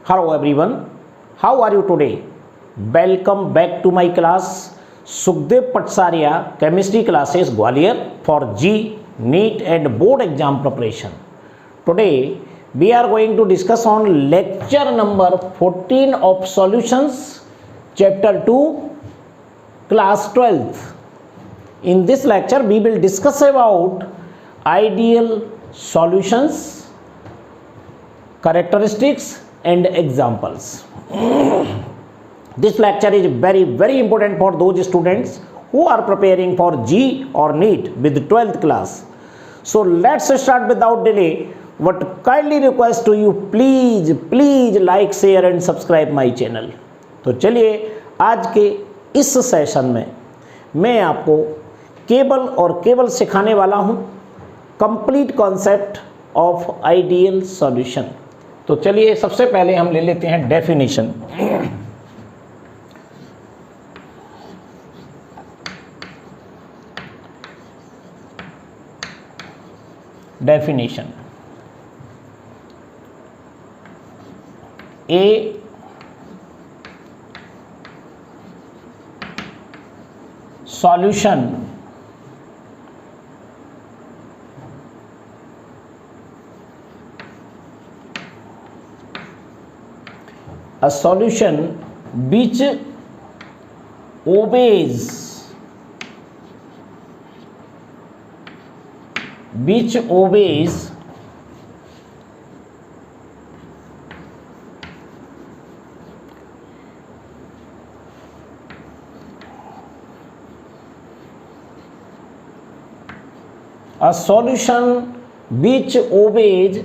Hello everyone, how are you today? Welcome back to my class Sukhdev Patsaria Chemistry classes Gwalior for G, NEET and Board exam preparation. Today we are going to discuss on lecture number 14 of solutions chapter 2 class 12th. In this lecture we will discuss about ideal solutions, characteristics and examples. This lecture is very important for those students who are preparing for G or NEET with 12th class. So let's start without delay. What kindly request to you, please like, share and subscribe my channel. तो चलिए आज के इस session में मैं आपको केवल सिखाने वाला हूँ complete concept of ideal solution. तो चलिए सबसे पहले हम ले लेते हैं definition. Definition A solution a solution which obeys a solution which obeys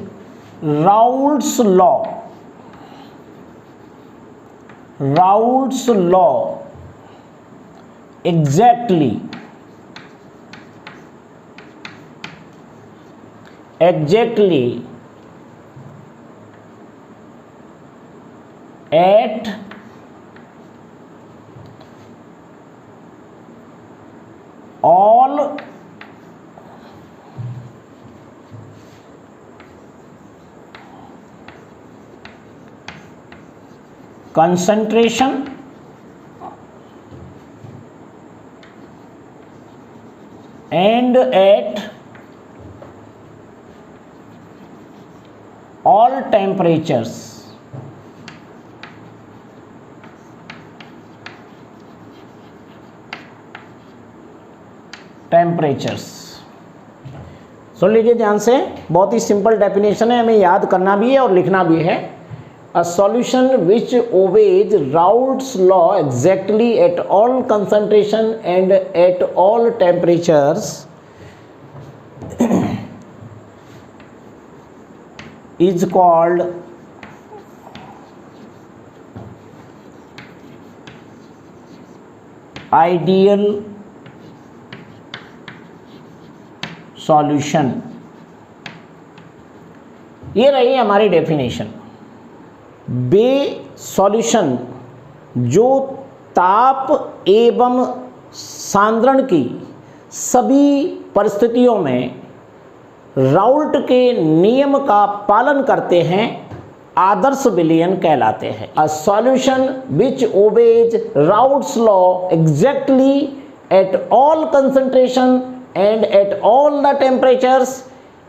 Raoult's law. Raoult's law exactly at all concentration and at all temperatures. सुन लीजिए ध्यान से, बहुत ही सिंपल डेफिनेशन है, हमें याद करना भी है और लिखना भी है। A solution which obeys Raoult's law exactly at all concentration and at all temperatures is called ideal solution। ये रही हमारी डेफिनेशन। वे सॉल्यूशन जो ताप एवं सांद्रण की सभी परिस्थितियों में राउल्ट के नियम का पालन करते हैं आदर्श विलयन कहलाते हैं। A solution which obeys Raoult's law exactly at all concentration and at all the temperatures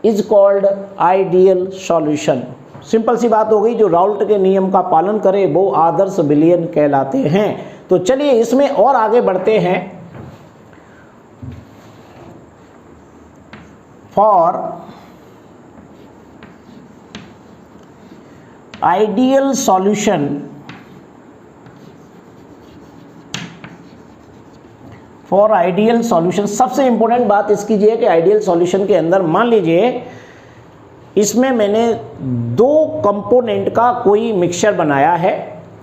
is called ideal solution. Simple सी बात हो गई, जो राउल्ट के नियम का पालन करे वो आदर्श विलयन कहलाते हैं। तो चलिए इसमें और आगे बढ़ते हैं। फॉर आइडियल सॉल्यूशन सबसे इंपॉर्टेंट बात इसकी ये है कि आइडियल सॉल्यूशन के अंदर मान लीजिए इसमें मैंने दो कंपोनेंट का कोई मिक्सचर बनाया है,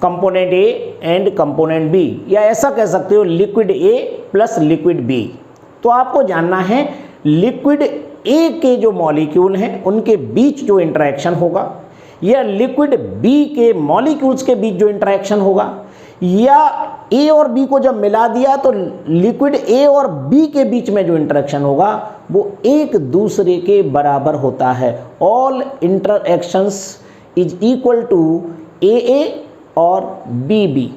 component A and component B, या ऐसा कह सकते हो liquid A plus liquid B. तो आपको जानना है लिक्विड ए के जो मॉलिक्यूल हैं उनके बीच जो इंटरेक्शन होगा, या लिक्विड बी के मॉलिक्यूल्स के बीच जो इंटरेक्शन होगा, या ए और बी को जब मिला दिया तो लिक्विड ए और बी के बीच में जो इंटरेक्शन होगा वो एक दूसरे के बराबर होता है। ऑल इंटरएक्शंस इज इक्वल टू ए और बी।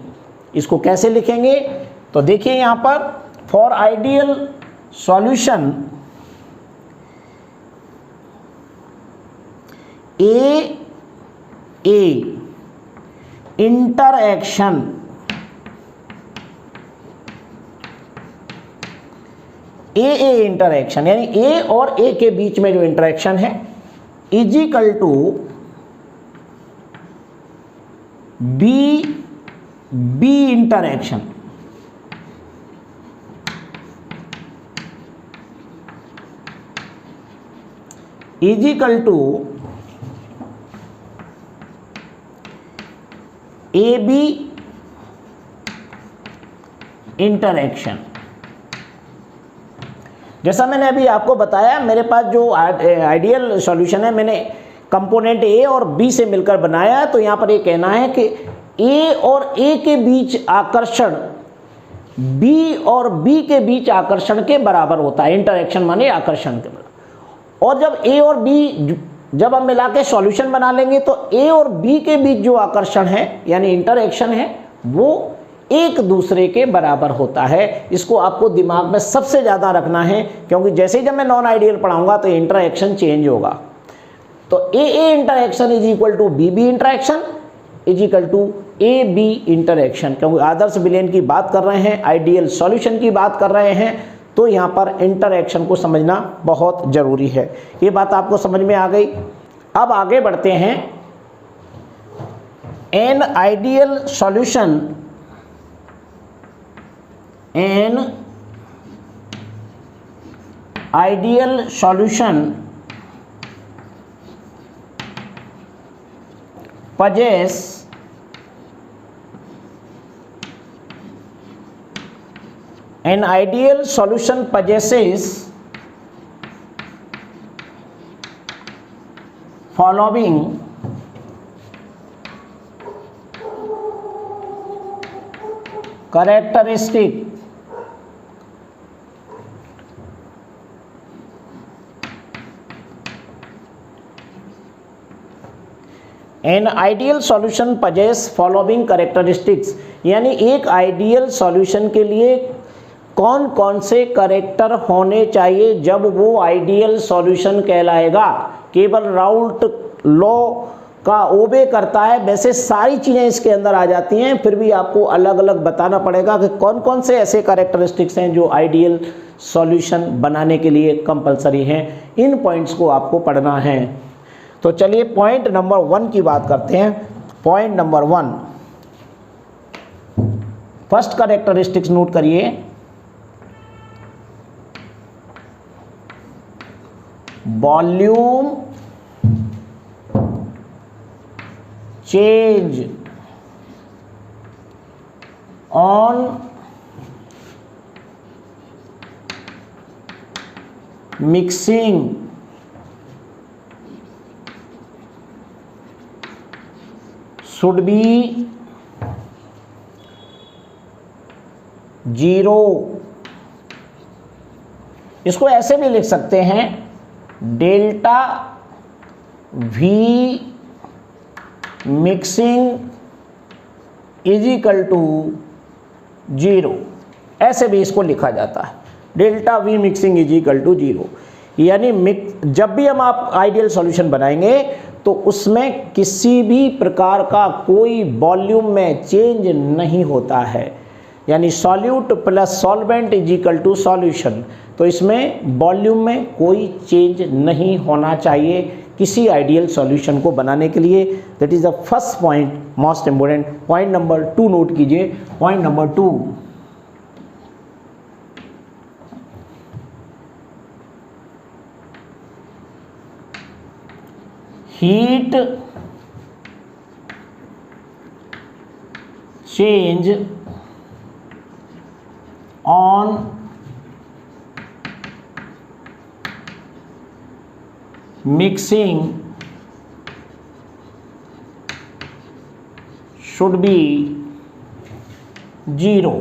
इसको कैसे लिखेंगे? तो देखिए यहाँ पर for ideal solution A interaction interaction यानी ए और ए के बीच में जो इंटरएक्शन है is equal to B interaction. Is equal to A B interaction. जैसा मैंने अभी आपको बताया, मेरे पास जो आइडियल सॉल्यूशन है मैंने कंपोनेंट ए और बी से मिलकर बनाया, तो यहाँ पर ये कहना है कि ए और ए के बीच आकर्षण बी और बी के बीच आकर्षण के बराबर होता है। इंटरएक्शन माने आकर्षण के बराबर। और जब ए और बी जब हम मिला के सॉल्यूशन बना लेंगे तो ए और बी के बीच जो आकर्षण है यानी इंटरएक्शन है वो एक दूसरे के बराबर होता है। इसको आपको दिमाग में सबसे ज़्यादा रखना है, क्योंकि जैसे ही जब मैं नॉन आइडियल पढ़ाऊंगा तो इंटरएक्शन चेंज होगा। तो A interaction is equal to B interaction is equal to A B interaction. क्योंकि आदर्श विलयन की बात कर रहे हैं, आइडियल सॉल्यूशन की बात कर रहे हैं, तो यहाँ पर इंटरएक्शन को समझना बहुत ज़रूरी है। ये बात आपको समझ में आ गई। अब आगे बढ़ते हैं। An ideal solution possess an ideal solution possesses following characteristic. An ideal solution possess following characteristics, यानी एक आइडियल सॉल्यूशन के लिए कौन कौन से कैरेक्टर होने चाहिए जब वो आइडियल सॉल्यूशन कहलाएगा। केवल राउल्ट लॉ का ओबे करता है, वैसे सारी चीज़ें इसके अंदर आ जाती हैं, फिर भी आपको अलग अलग बताना पड़ेगा कि कौन कौन से ऐसे कैरेक्टरिस्टिक्स हैं जो आइडियल सॉल्यूशन बनाने के लिए कंपलसरी हैं। इन पॉइंट्स को आपको पढ़ना है। तो चलिए पॉइंट नंबर 1 की बात करते हैं। Point number 1, first characteristics note करिए। Volume change on mixing should be 0। इसको ऐसे भी लिख सकते हैं, delta V mixing is equal to 0। ऐसे भी इसको लिखा जाता है, delta V mixing is equal to 0। यानी जब भी हम आप आइडियल सॉल्यूशन बनाएंगे तो उसमें किसी भी प्रकार का कोई वॉल्यूम में चेंज नहीं होता है, यानी solute plus solvent is equal to solution. तो इसमें वॉल्यूम में कोई चेंज नहीं होना चाहिए किसी आइडियल सॉल्यूशन को बनाने के लिए। That is the first point, most important. Point number 2 note कीजिए। Point number 2, heat change on mixing should be 0।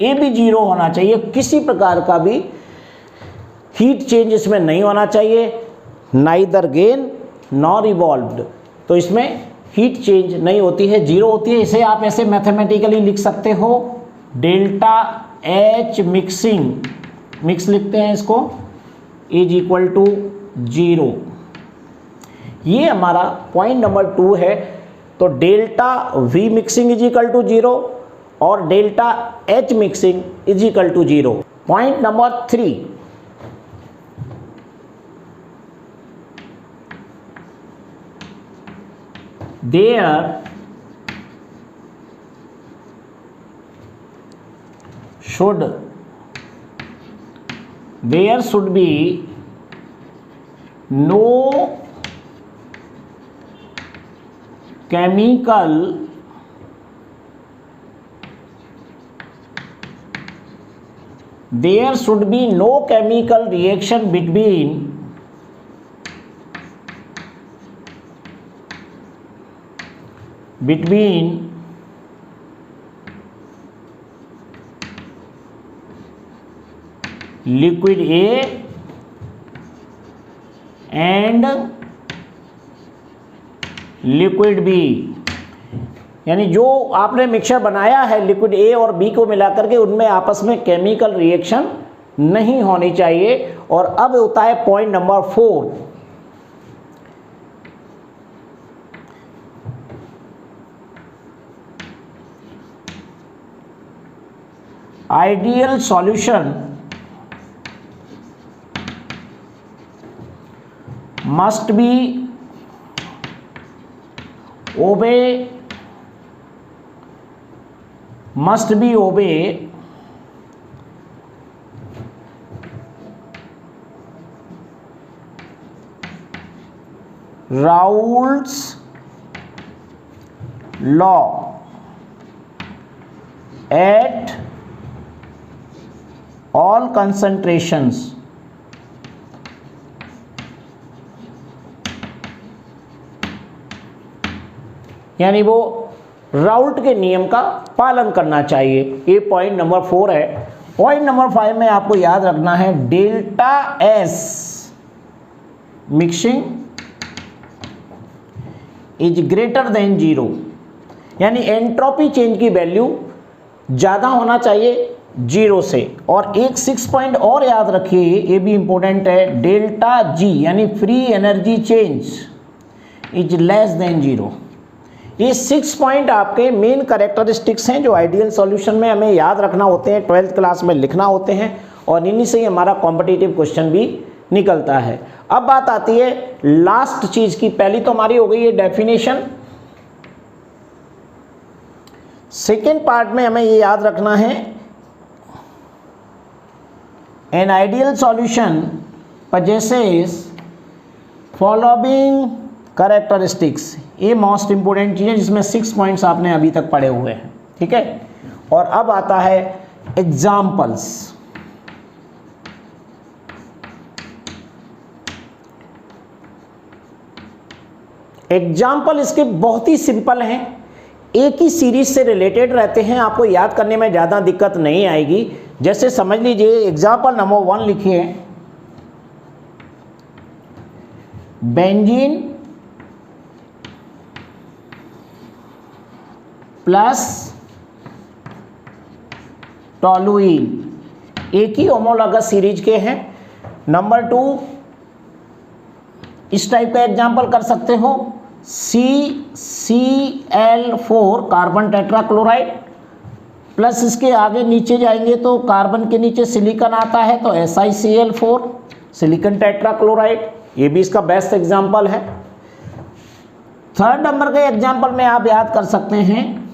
ये भी 0 होना चाहिए, किसी प्रकार का भी हीट चेंज इसमें नहीं होना चाहिए, नाइदर गेन नॉर इवॉल्व्ड। तो इसमें हीट चेंज नहीं होती है, जीरो होती है। इसे आप ऐसे मैथमेटिकली लिख सकते हो, डेल्टा एच मिक्सिंग, मिक्स लिखते हैं इसको, इज इक्वल टू जीरो। ये हमारा पॉइंट नंबर 2 है। तो delta V mixing is equal to zero और delta H mixing is equal to zero. Point number 3, there should be no chemical reaction between liquid A and liquid B। यानी जो आपने mixture बनाया है liquid A और B को मिलाकर के, उनमें आपस में केमिकल रिएक्शन नहीं होनी चाहिए। और अब होता है point number 4, ideal solution must be obey Raoult's law at all concentrations। यानी वो राउल्ट के नियम का पालन करना चाहिए। ये पॉइंट नंबर 4 है। पॉइंट नंबर 5 में आपको याद रखना है delta S mixing is greater than zero, यानी एंट्रोपी चेंज की वैल्यू ज़्यादा होना चाहिए जीरो से। और एक 6 पॉइंट और याद रखिए, ये भी इंपॉर्टेंट है, डेल्टा जी यानी free energy change is less than zero. ये 6 पॉइंट आपके मेन कैरेक्टरिस्टिक्स हैं जो आइडियल सॉल्यूशन में हमें याद रखना होते हैं, 12th क्लास में लिखना होते हैं, और इन्हीं से ही हमारा कॉम्पिटिटिव क्वेश्चन भी निकलता है। अब बात आती है लास्ट चीज की। पहली तो हमारी हो गई है डेफिनेशन। सेकेंड पार्ट में हमें ये याद रखना है an ideal solution possesses following characteristics. ये मोस्ट इंपोर्टेंट चीज़ है जिसमें 6 पॉइंट्स आपने अभी तक पढ़े हुए हैं, ठीक है। और अब आता है एग्जाम्पल्स। एग्जाम्पल इसके बहुत ही सिंपल हैं, एक ही सीरीज से रिलेटेड रहते हैं, आपको याद करने में ज़्यादा दिक्कत नहीं आएगी। जैसे समझ लीजिए एग्जाम्पल नंबर 1 लिखिए, बेंजीन प्लस टोलुइन, एक ही होमोलॉगस सीरीज के हैं। नंबर 2 इस टाइप का एग्जाम्पल कर सकते हो, CCl4 कार्बन टेट्राक्लोराइड प्लस इसके आगे नीचे जाएंगे तो कार्बन के नीचे सिलिकॉन आता है तो SiCl4 सिलिकॉन टेट्राक्लोराइड, ये भी इसका बेस्ट एग्जाम्पल है। थर्ड नंबर के एग्जाम्पल में आप याद कर सकते हैं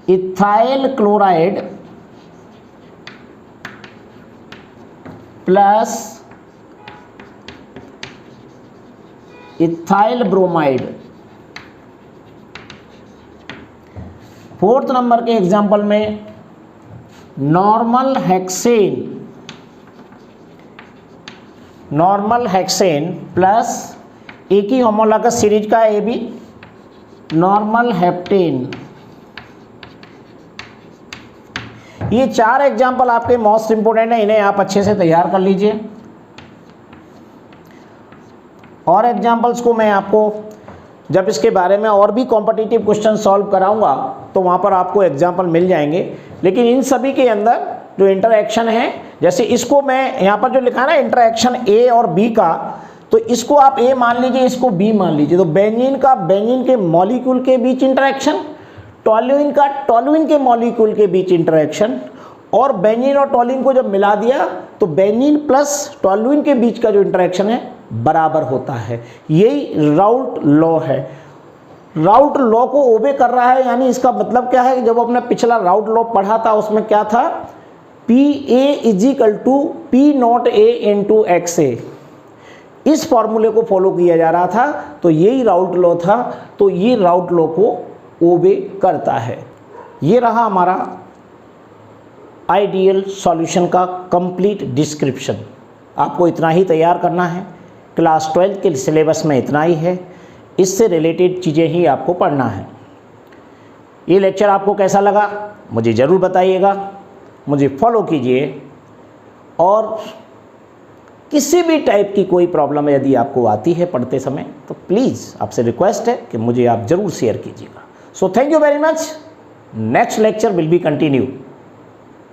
ethyl chloride plus ethyl bromide. Fourth number के एग्जाम्पल में नॉर्मल हेक्सेन प्लस एक ही होमोलॉगस सीरीज का ये भी नॉर्मल हेप्टेन। ये 4 एग्जाम्पल आपके मोस्ट इंपोर्टेंट है, इन्हें आप अच्छे से तैयार कर लीजिए। और एग्जाम्पल्स को मैं आपको जब इसके बारे में और भी कॉम्पिटिटिव क्वेश्चन सॉल्व कराऊंगा तो वहाँ पर आपको एग्जाम्पल मिल जाएंगे। लेकिन इन सभी के अंदर जो इंटरएक्शन है, जैसे इसको मैं यहाँ पर जो लिखा है ना इंटरएक्शन ए और बी का, तो इसको आप ए मान लीजिए, इसको बी मान लीजिए। तो बेंजीन का बेंजीन के मॉलिक्यूल के बीच इंटरएक्शन, टोल्यूइन का टोल्यूइन के मॉलिक्यूल के बीच इंटरएक्शन, और बेंजीन और टोल्यूइन को जब मिला दिया तो बेंजीन प्लस टोल्यूइन के बीच का जो इंटरएक्शन है बराबर होता है। यही राउल्ट लॉ है। राउल्ट लॉ को ओबे कर रहा है, यानी इसका मतलब क्या है कि जब अपने पिछला राउल्ट लॉ पढ़ा था उसमें क्या था, P A is equal to P naught A into X A, इस फॉर्मूले को फॉलो किया जा रहा था। तो यही राउल्ट लॉ था, तो ये राउल्ट लॉ को ओबे करता है। ये रहा हमारा आइडियल सॉल्यूशन का कंप्लीट डिस्क्रिप्शन। आपको इतना ही तैयार करना है, क्लास 12 के सिलेबस में इतना ही है, इससे रिलेटेड चीज़ें ही आपको पढ़ना है। ये लेक्चर आपको कैसा लगा मुझे ज़रूर बताइएगा, मुझे फॉलो कीजिए, और किसी भी टाइप की कोई प्रॉब्लम यदि आपको आती है पढ़ते समय तो प्लीज़ आपसे रिक्वेस्ट है कि मुझे आप ज़रूर शेयर कीजिएगा। So thank you very much. Next lecture will be continue.